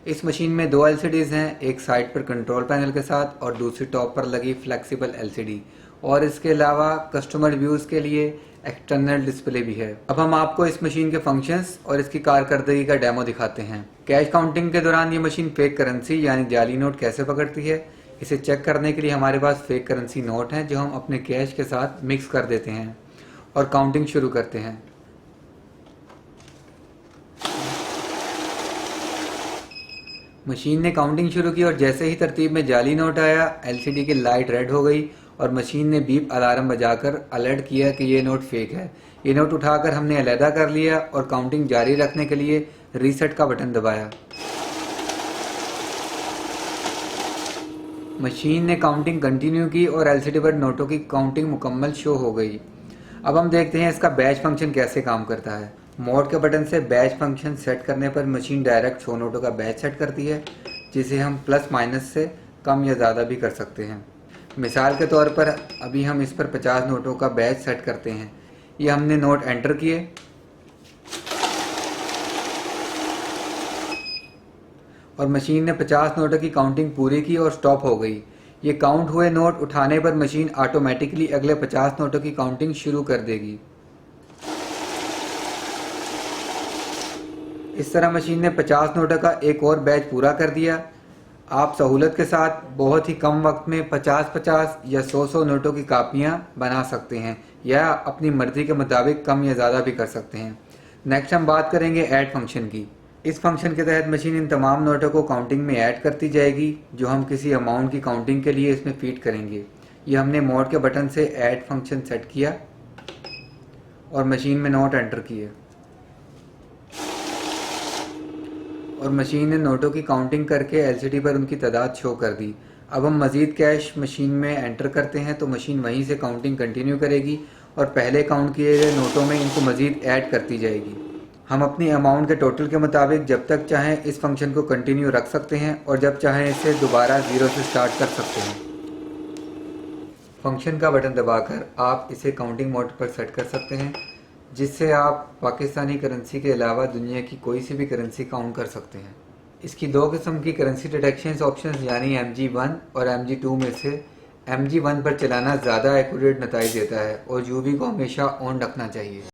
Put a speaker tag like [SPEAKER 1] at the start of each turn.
[SPEAKER 1] इस मशीन में दो LCDs हैं, एक साइड पर कंट्रोल पैनल के साथ और दूसरी टॉप पर लगी फ्लेक्सिबल LCD, और इसके अलावा कस्टमर व्यूज़ के लिए एक्सटर्नल डिस्प्ले भी है। अब हम आपको इस मशीन के फंक्शंस और इसकी कारकर्दगी का डेमो दिखाते हैं। कैश काउंटिंग के दौरान ये मशीन फेक करेंसी यानी जाली नोट कैसे पकड़ती है, इसे चेक करने के लिए हमारे पास फेक करेंसी नोट हैं जो हम अपने कैश के साथ मिक्स कर देते हैं और काउंटिंग शुरू करते हैं। मशीन ने काउंटिंग शुरू की और जैसे ही तरतीब में जाली नोट आया, LCD की लाइट रेड हो गई और मशीन ने बीप अलार्म बजाकर अलर्ट किया कि ये नोट फेक है। ये नोट उठाकर हमने अलहदा कर लिया और काउंटिंग जारी रखने के लिए रीसेट का बटन दबाया। मशीन ने काउंटिंग कंटिन्यू की और LCD पर नोटों की काउंटिंग मुकम्मल शो हो गई। अब हम देखते हैं इसका बैच फंक्शन कैसे काम करता है। मोड के बटन से बैच फंक्शन सेट करने पर मशीन डायरेक्ट 100 नोटों का बैच सेट करती है, जिसे हम प्लस माइनस से कम या ज़्यादा भी कर सकते हैं। मिसाल के तौर पर अभी हम इस पर 50 नोटों का बैच सेट करते हैं। ये हमने नोट एंटर किए और मशीन ने 50 नोटों की काउंटिंग पूरी की और स्टॉप हो गई। ये काउंट हुए नोट उठाने पर मशीन ऑटोमेटिकली अगले 50 नोटों की काउंटिंग शुरू कर देगी। इस तरह मशीन ने 50 नोटों का एक और बैच पूरा कर दिया। आप सहूलत के साथ बहुत ही कम वक्त में 50-50 या 100-100 नोटों की कापियाँ बना सकते हैं या अपनी मर्जी के मुताबिक कम या ज़्यादा भी कर सकते हैं। नेक्स्ट हम बात करेंगे ऐड फंक्शन की। इस फंक्शन के तहत मशीन इन तमाम नोटों को काउंटिंग में ऐड करती जाएगी जो हम किसी अमाउंट की काउंटिंग के लिए इसमें फीड करेंगे। ये हमने मोड के बटन से ऐड फंक्शन सेट किया और मशीन में नोट एंटर किए और मशीन ने नोटों की काउंटिंग करके LCD पर उनकी तादाद शो कर दी। अब हम मज़ीद कैश मशीन में एंटर करते हैं तो मशीन वहीं से काउंटिंग कंटिन्यू करेगी और पहले काउंट किए गए नोटों में इनको मज़ीद ऐड करती जाएगी। हम अपनी अमाउंट के टोटल के मुताबिक जब तक चाहें इस फंक्शन को कंटिन्यू रख सकते हैं और जब चाहें इसे दोबारा ज़ीरो से स्टार्ट कर सकते हैं। फंक्शन का बटन दबाकर आप इसे काउंटिंग मोड पर सेट कर सकते हैं, जिससे आप पाकिस्तानी करेंसी के अलावा दुनिया की कोई सी भी करेंसी काउंट कर सकते हैं। इसकी दो किस्म की करेंसी डिटेक्शन ऑप्शंस यानी MG1 और MG2 में से MG1 पर चलाना ज़्यादा एक्यूरेट नतीजे देता है और UV को हमेशा ऑन रखना चाहिए।